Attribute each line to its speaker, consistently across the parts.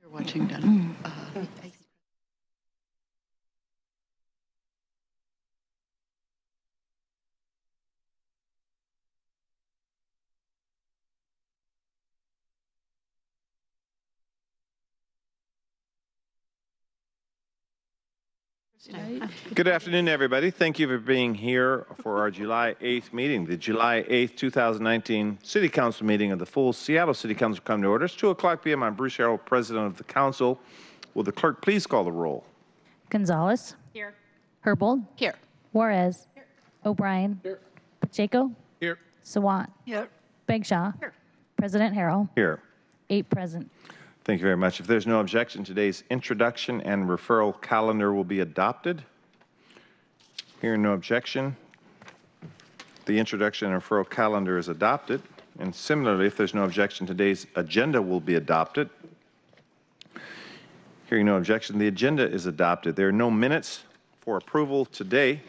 Speaker 1: You're watching done.
Speaker 2: Good afternoon, everybody. Thank you for being here for our July 8th meeting. The July 8th, 2019 City Council meeting of the full Seattle City Council come to order. It's 2:00 p.m. I'm Bruce Harrell, President of the Council. Will the clerk please call the roll?
Speaker 3: Gonzalez.
Speaker 1: Here.
Speaker 3: Herbold.
Speaker 1: Here.
Speaker 3: Juarez. Here. O'Brien.
Speaker 2: Here.
Speaker 3: Pacheco.
Speaker 2: Here.
Speaker 3: Sawant.
Speaker 1: Here.
Speaker 3: Bagshaw.
Speaker 1: Here.
Speaker 3: President Harrell.
Speaker 2: Here.
Speaker 3: 8 present.
Speaker 2: Thank you very much. If there's no objection, today's introduction and referral calendar will be adopted. Hearing no objection, the introduction and referral calendar is adopted. And similarly, if there's no objection, today's agenda will be adopted. Hearing no objection, the agenda is adopted. There are no minutes for approval today,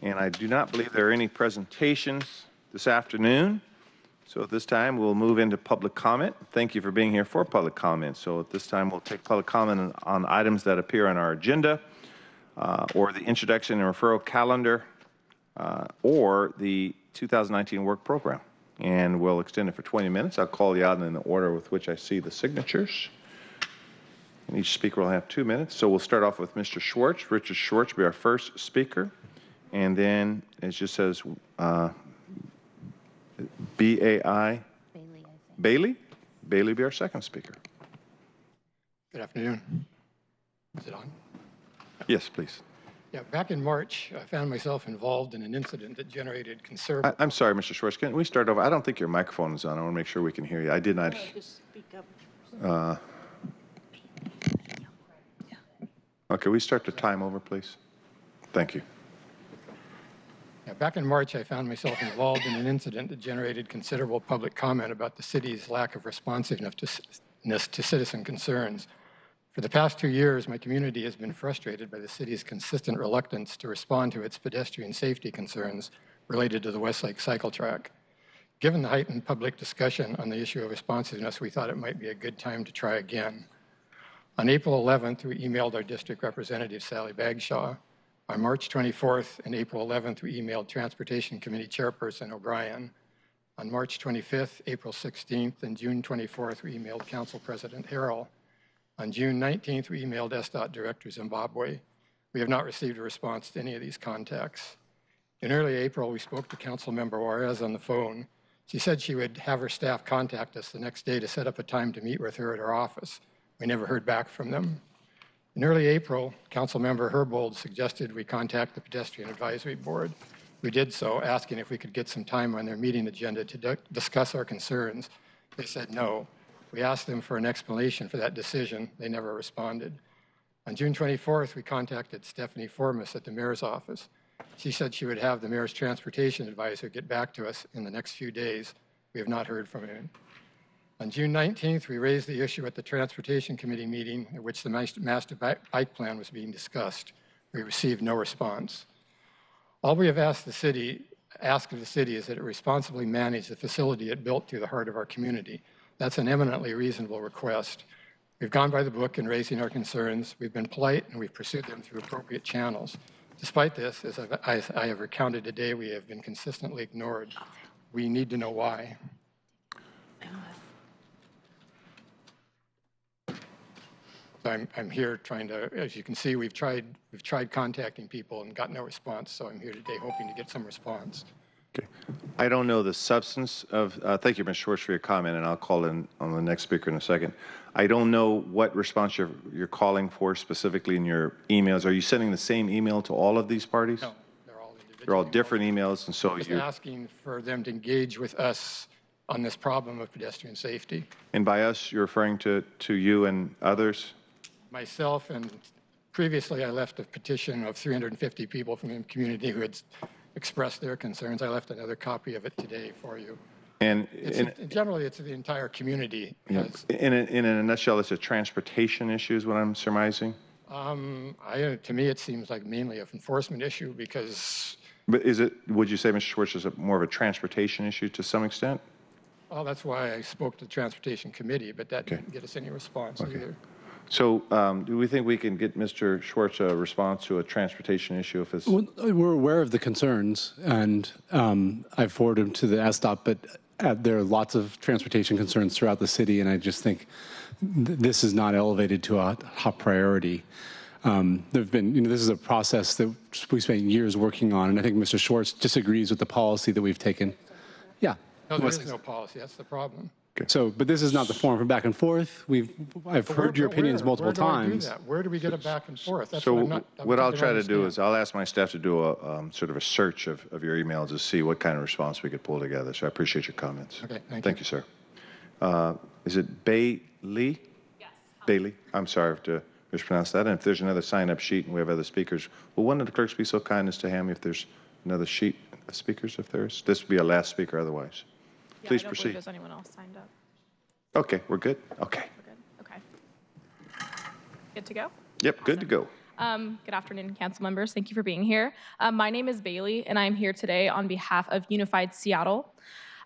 Speaker 2: and I do not believe there are any presentations this afternoon. So at this time, we'll move into public comment. Thank you for being here for public comment. So at this time, we'll take public comment on items that appear on our agenda, or the introduction and referral calendar, or the 2019 work program. And we'll extend it for 20 minutes. I'll call you out in the order with which I see the signatures. And each speaker will have 2 minutes. So we'll start off with Mr. Schwartz. Richard Schwartz will be our first speaker. And then it just says B-A-I?
Speaker 3: Bailey, I think.
Speaker 2: Bailey? Bailey will be our second speaker.
Speaker 4: Good afternoon. Is it on?
Speaker 2: Yes, please.
Speaker 4: Yeah, back in March, I found myself involved in an incident that generated concern.
Speaker 2: I'm sorry, Mr. Schwartz. Can we start over? I don't think your microphone is on. I want to make sure we can hear you. I did not.
Speaker 1: Just speak up.
Speaker 2: Okay, we start the time over, please. Thank you.
Speaker 4: Yeah, back in March, I found myself involved in an incident that generated considerable public comment about the city's lack of responsiveness to citizen concerns. For the past 2 years, my community has been frustrated by the city's consistent reluctance to respond to its pedestrian safety concerns related to the Westlake cycle track. Given the heightened public discussion on the issue of responsiveness, we thought it might be a good time to try again. On April 11th, we emailed our district representative, Sally Bagshaw. On March 24th and April 11th, we emailed Transportation Committee Chairperson O'Brien. On March 25th, April 16th, and June 24th, we emailed Council President Harrell. On June 19th, we emailed SDOT Director Zimbabwe. We have not received a response to any of these contacts. In early April, we spoke to Councilmember Juarez on the phone. She said she would have her staff contact us the next day to set up a time to meet with her at her office. We never heard back from them. In early April, Councilmember Herbold suggested we contact the Pedestrian Advisory Board. We did so, asking if we could get some time on their meeting agenda to discuss our concerns. They said no. We asked them for an explanation for that decision. They never responded. On June 24th, we contacted Stephanie Formas at the mayor's office. She said she would have the mayor's transportation advisor get back to us in the next few days. We have not heard from him. On June 19th, we raised the issue at the Transportation Committee meeting at which the master bike plan was being discussed. We received no response. All we have asked of the city is that it responsibly manage the facility it built through the heart of our community. That's an eminently reasonable request. We've gone by the book in raising our concerns. We've been polite and we've pursued them through appropriate channels. Despite this, as I have recounted today, we have been consistently ignored. We need to know why. So I'm here trying to, as you can see, we've tried contacting people and got no response. So I'm here today hoping to get some response.
Speaker 2: Okay. I don't know the substance of, thank you, Mr. Schwartz, for your comment, and I'll call in on the next speaker in a second. I don't know what response you're calling for specifically in your emails. Are you sending the same email to all of these parties?
Speaker 4: No, they're all individual.
Speaker 2: They're all different emails, and so
Speaker 4: you're asking for them to engage with us on this problem of pedestrian safety.
Speaker 2: And by us, you're referring to you and others?
Speaker 4: Myself, and previously I left a petition of 350 people from the community who had expressed their concerns. I left another copy of it today for you.
Speaker 2: And
Speaker 4: generally, it's the entire community.
Speaker 2: In a nutshell, it's a transportation issue is what I'm surmising?
Speaker 4: To me, it seems like mainly an enforcement issue because...
Speaker 2: But would you say, Mr. Schwartz, is it more of a transportation issue to some extent?
Speaker 4: Well, that's why I spoke to the Transportation Committee, but that didn't get us any response either.
Speaker 2: So do we think we can get Mr. Schwartz a response to a transportation issue if it's...
Speaker 5: Well, we're aware of the concerns, and I forwarded them to the SDOT, but there are lots of transportation concerns throughout the city, and I just think this is not elevated to a top priority. There've been, this is a process that we spent years working on, and I think Mr. Schwartz disagrees with the policy that we've taken. Yeah.
Speaker 4: No, there is no policy. That's the problem.
Speaker 5: So, but this is not the forum for back and forth. I've heard your opinions multiple times.
Speaker 4: Where do we get a back and forth? That's
Speaker 2: So what I'll try to do is I'll ask my staff to do a sort of a search of your emails to see what kind of response we could pull together. So I appreciate your comments.
Speaker 4: Okay,
Speaker 2: thank you, sir. Is it Bailey? Yes. Bailey. I'm sorry to mispronounce that. And if there's another sign-up sheet and we have other speakers, will one of the clerks be so kind as to hand me if there's another sheet of speakers, if there is? This would be a last speaker otherwise.
Speaker 6: Yeah,
Speaker 2: Please
Speaker 6: I don't
Speaker 2: proceed.
Speaker 6: believe there's anyone else signed up.
Speaker 2: Okay, we're good? Okay.
Speaker 6: We're good. Okay. Good to go?
Speaker 2: Yep, good to go.
Speaker 6: Good afternoon, council members. Thank you for being here. My name is Bailey, and I'm here today on behalf of Unified Seattle.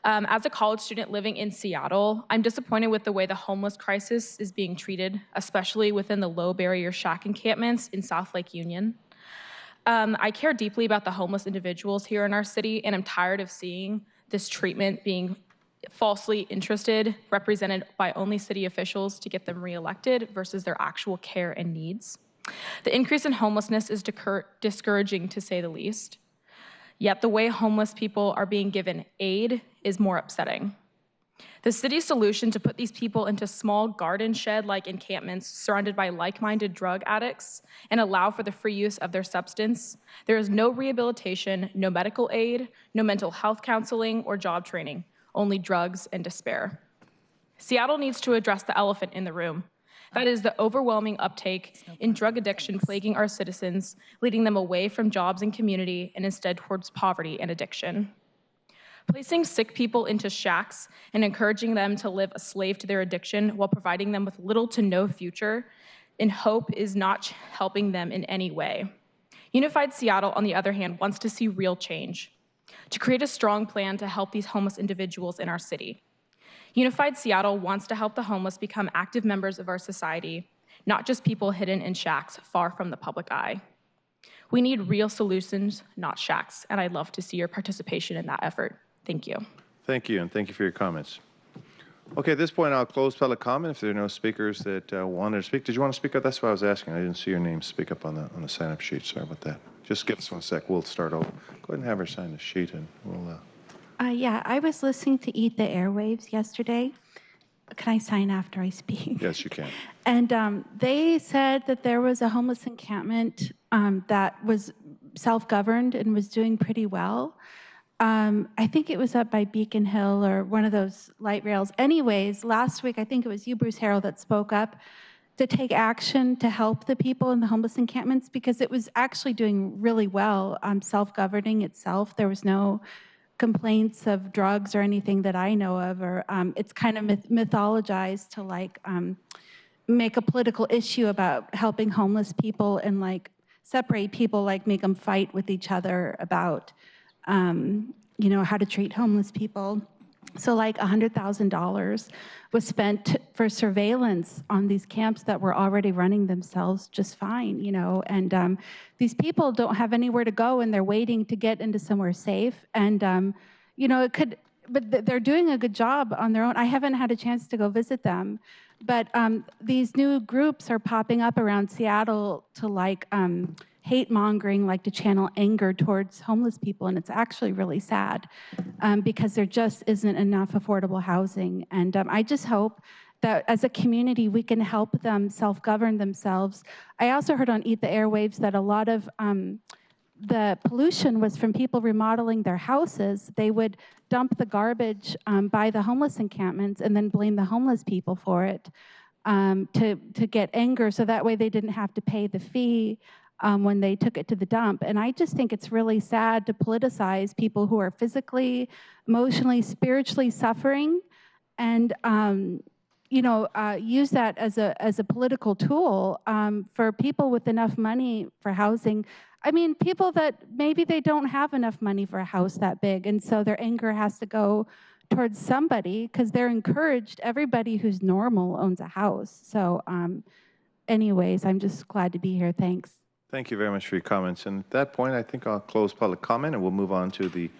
Speaker 6: As a college student living in Seattle, I'm disappointed with the way the homeless crisis is being treated, especially within the low-barrier shack encampments in South Lake Union. I care deeply about the homeless individuals here in our city, and I'm tired of seeing this treatment being falsely interested, represented by only city officials to get them reelected versus their actual care and needs. The increase in homelessness is discouraging, to say the least. Yet the way homeless people are being given aid is more upsetting. The city's solution to put these people into small garden shed-like encampments surrounded by like-minded drug addicts and allow for the free use of their substance, there is no rehabilitation, no medical aid, no mental health counseling or job training, only drugs and despair. Seattle needs to address the elephant in the room. That is the overwhelming uptake in drug addiction plaguing our citizens, leading them away from jobs and community and instead towards poverty and addiction. Placing sick people into shacks and encouraging them to live a slave to their addiction while providing them with little to no future in hope is not helping them in any way. Unified Seattle, on the other hand, wants to see real change, to create a strong plan to help these homeless individuals in our city. Unified Seattle wants to help the homeless become active members of our society, not just people hidden in shacks far from the public eye. We need real solutions, not shacks, and I'd love to see your participation in that effort. Thank you.
Speaker 2: Thank you, and thank you for your comments. Okay, at this point, I'll close public comment if there are no speakers that wanted to speak. Did you want to speak up? That's what I was asking. I didn't see your name speak up on the sign-up sheet. Sorry about that. Just give us 1 sec. We'll start over. Go ahead and have her sign the sheet, and we'll...
Speaker 1: Yeah, I was listening to Eat the Airwaves yesterday. Can I sign after I speak?
Speaker 2: Yes, you can.
Speaker 1: And they said that there was a homeless encampment that was self-governed and was doing pretty well. I think it was up by Beacon Hill or one of those light rails. Anyways, last week, I think it was you, Bruce Harrell, that spoke up to take action to help the people in the homeless encampments because it was actually doing really well, self-governing itself. There was no complaints of drugs or anything that I know of, or it's kind of mythologized to like make a political issue about helping homeless people and like separate people, like make them fight with each other about you know, how to treat homeless people. So like $100,000 was spent for surveillance on these camps that were already running themselves just fine, you know, and these people don't have anywhere to go and they're waiting to get into somewhere safe. And, you know, but they're doing a good job on their own. I haven't had a chance to go visit them, but these new groups are popping up around Seattle to like hate mongering, like to channel anger towards homeless people. And it's actually really sad because there just isn't enough affordable housing. And I just hope that as a community, we can help them self-govern themselves. I also heard on Eat the Airwaves that a lot of the pollution was from people remodeling their houses. They would dump the garbage by the homeless encampments and then blame the homeless people for it to get anger, so that way they didn't have to pay the fee when they took it to the dump. And I just think it's really sad to politicize people who are physically, emotionally, spiritually suffering and you know, use that as a political tool for people with enough money for housing. I mean, people that maybe they don't have enough money for a house that big, and so their anger has to go towards somebody because they're encouraged. Everybody who's normal owns a house. So anyways, I'm just glad to be here. Thanks.
Speaker 2: Thank you very much for your comments. And at that point, I think I'll close public comment and we'll move on to the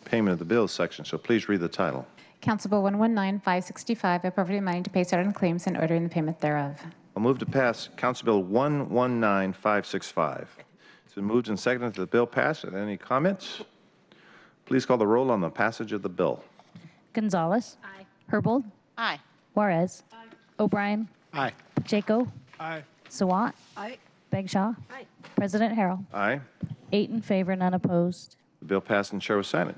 Speaker 2: payment of the bills section. So please read the title.
Speaker 7: Council Bill 119-565, appropriating money to pay certain claims and ordering the payment thereof.
Speaker 2: I'll move to pass Council Bill 119-565. It's been moved and seconded that the bill pass. Are there any comments? Please call the roll on the passage of the bill.
Speaker 3: Gonzalez. Aye. Herbold.
Speaker 7: Aye.
Speaker 3: Juarez. Aye. O'Brien.
Speaker 5: Aye.
Speaker 3: Pacheco.
Speaker 5: Aye.
Speaker 3: Sawant.
Speaker 7: Aye.
Speaker 3: Bagshaw. Aye. President Harrell.
Speaker 2: Aye.
Speaker 3: 8 in favor, none opposed.
Speaker 2: The bill passed and chair will sign it.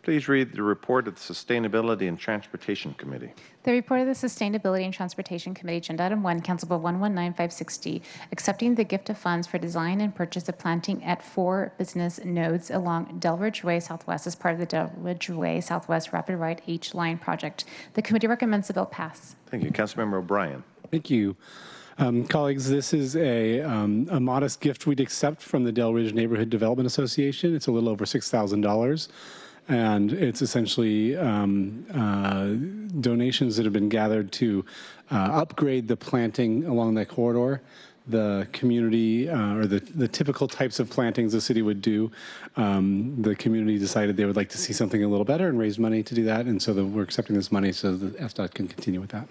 Speaker 2: Please read the report of the Sustainability and Transportation Committee.
Speaker 7: The report of the Sustainability and Transportation Committee, Agenda Item 1, Council Bill 119-560, accepting the gift of funds for design and purchase of planting at 4 business nodes along Delridge Way Southwest as part of the Delridge Way Southwest RapidRide H Line project. The committee recommends the bill pass.
Speaker 2: Thank you. Councilmember O'Brien.
Speaker 5: Thank you. Colleagues, this is a modest gift we'd accept from the Delridge Neighborhood Development Association. It's a little over $6,000. And it's essentially donations that have been gathered to upgrade the planting along that corridor. The community, or the typical types of plantings the city would do, the community decided they would like to see something a little better and raise money to do that. And so we're accepting this money so that FDOT can continue with that.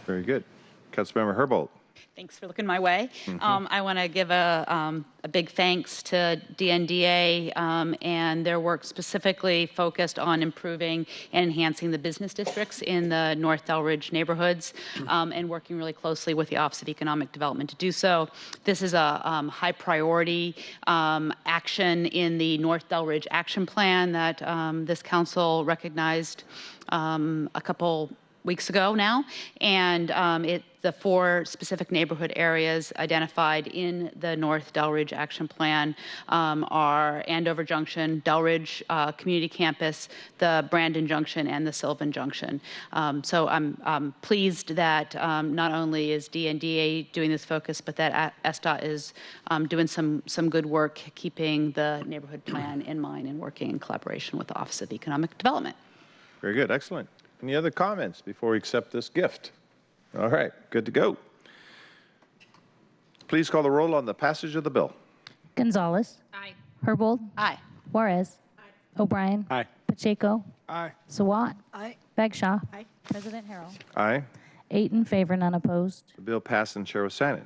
Speaker 2: Very good. Councilmember Herbold.
Speaker 8: Thanks for looking my way. I want to give a big thanks to DNDA and their work specifically focused on improving and enhancing the business districts in the North Delridge neighborhoods and working really closely with the Office of Economic Development to do so. This is a high priority action in the North Delridge Action Plan that this council recognized a couple weeks ago now, and the 4 specific neighborhood areas identified in the North Delridge Action Plan are Andover Junction, Delridge Community Campus, the Brandon Junction, and the Sylvan Junction. So I'm pleased that not only is DNDA doing this focus, but that SDOT is doing some good work keeping the neighborhood plan in mind and working in collaboration with the Office of Economic Development.
Speaker 2: Very good. Excellent. Any other comments before we accept this gift? All right, good to go. Please call the roll on the passage of the bill.
Speaker 3: Gonzalez. Aye. Herbold.
Speaker 7: Aye.
Speaker 3: Juarez. Aye. O'Brien.
Speaker 5: Aye.
Speaker 3: Pacheco.
Speaker 5: Aye.
Speaker 3: Sawant.
Speaker 7: Aye.
Speaker 3: Bagshaw.
Speaker 7: Aye.
Speaker 3: President Harrell.
Speaker 2: Aye.
Speaker 3: 8 in favor, none opposed.
Speaker 2: The bill passed and chair will sign it.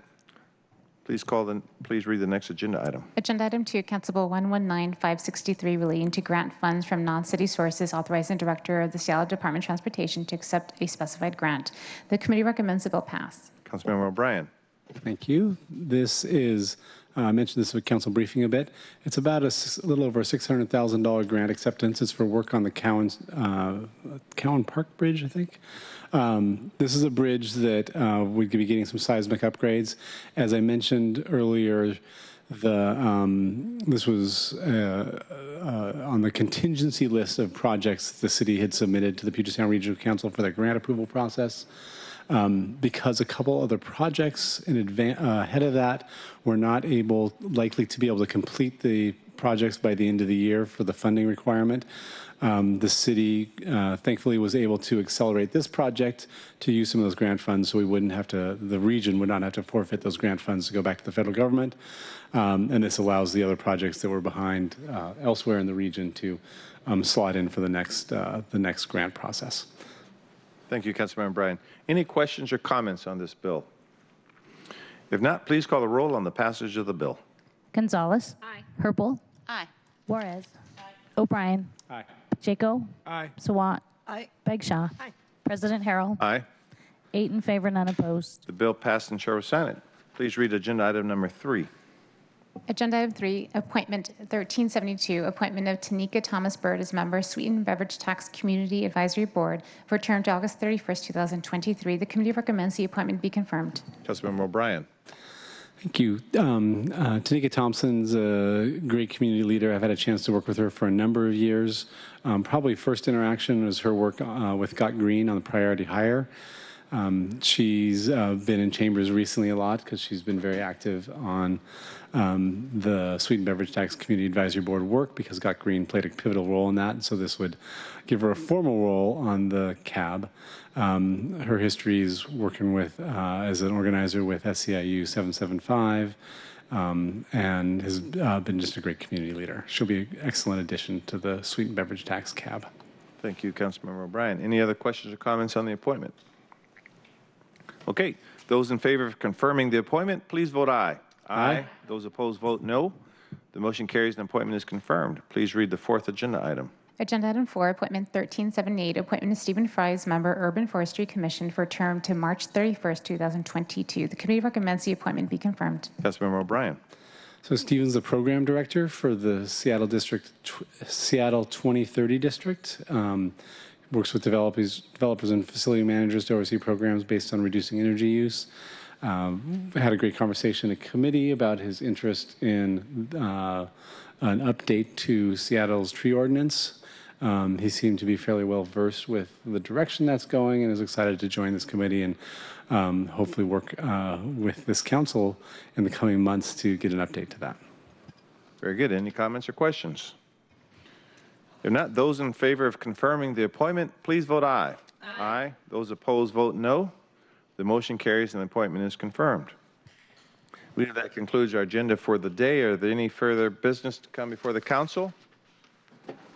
Speaker 2: Please read the next agenda item.
Speaker 7: Agenda Item 2, Council Bill 119-563, relating to grant funds from non-city sources, authorizing the Director of the Seattle Department of Transportation to accept a specified grant. The committee recommends the bill pass.
Speaker 2: Councilmember O'Brien.
Speaker 5: Thank you. This is, I mentioned this at council briefing a bit. It's about a little over $600,000 grant acceptance. It's for work on the Cowan Park Bridge, I think. This is a bridge that we could be getting some seismic upgrades. As I mentioned earlier, this was on the contingency list of projects the city had submitted to the Puget Sound Regional Council for their grant approval process. Because a couple other projects ahead of that were not likely to be able to complete the projects by the end of the year for the funding requirement. The city thankfully was able to accelerate this project to use some of those grant funds so the region would not have to forfeit those grant funds to go back to the federal government. And this allows the other projects that were behind elsewhere in the region to slot in for the next grant process.
Speaker 2: Thank you, Councilmember Bryan. Any questions or comments on this bill? If not, please call the roll on the passage of the bill.
Speaker 3: Gonzalez. Aye. Herbold.
Speaker 7: Aye.
Speaker 3: Juarez. Aye. O'Brien.
Speaker 5: Aye.
Speaker 3: Pacheco.
Speaker 5: Aye.
Speaker 3: Sawant.
Speaker 7: Aye.
Speaker 3: Bagshaw.
Speaker 7: Aye.
Speaker 3: President Harrell.
Speaker 2: Aye.
Speaker 3: 8 in favor, none opposed.
Speaker 2: The bill passed and chair will sign it. Please read agenda item number 3.
Speaker 7: Agenda Item 3, Appointment 1372, appointment of Tanika Thomas Bird as member, Sweetened Beverage Tax Community Advisory Board for a term to August 31st, 2023. The committee recommends the appointment be confirmed.
Speaker 2: Councilmember O'Brien.
Speaker 5: Thank you. Tanika Thompson's a great community leader. I've had a chance to work with her for a number of years. Probably first interaction was her work with Got Green on the priority hire. She's been in chambers recently a lot because she's been very active on the Sweetened Beverage Tax Community Advisory Board work because Scott Green played a pivotal role in that. And so this would give her a formal role on the CAB. Her history is working with as an organizer with SEIU 775 and has been just a great community leader. She'll be an excellent addition to the Sweetened Beverage Tax CAB.
Speaker 2: Thank you, Councilmember O'Brien. Any other questions or comments on the appointment? Okay, those in favor of confirming the appointment, please vote aye. Aye. Those opposed, vote no. The motion carries and the appointment is confirmed. Please read the fourth agenda item.
Speaker 7: Agenda item 4, appointment 1378, appointment of Stephen Fry as member, Urban Forestry Commission for a term to March 31st, 2022. The committee recommends the appointment be confirmed.
Speaker 2: Councilmember O'Brien.
Speaker 5: So Stephen's the program director for the Seattle 2030 district. Works with developers and facility managers to oversee programs based on reducing energy use. Had a great conversation at committee about his interest in an update to Seattle's tree ordinance. He seemed to be fairly well versed with the direction that's going and is excited to join this committee and hopefully work with this council in the coming months to get an update to that.
Speaker 2: Very good. Any comments or questions? If not, those in favor of confirming the appointment, please vote aye. Aye. Those opposed, vote no. The motion carries and the appointment is confirmed. I believe that concludes our agenda for the day. Are there any further business to come before the council?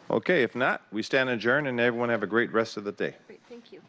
Speaker 2: Okay, if not, we stand adjourned and everyone have a great rest of the day.
Speaker 9: Great, thank you.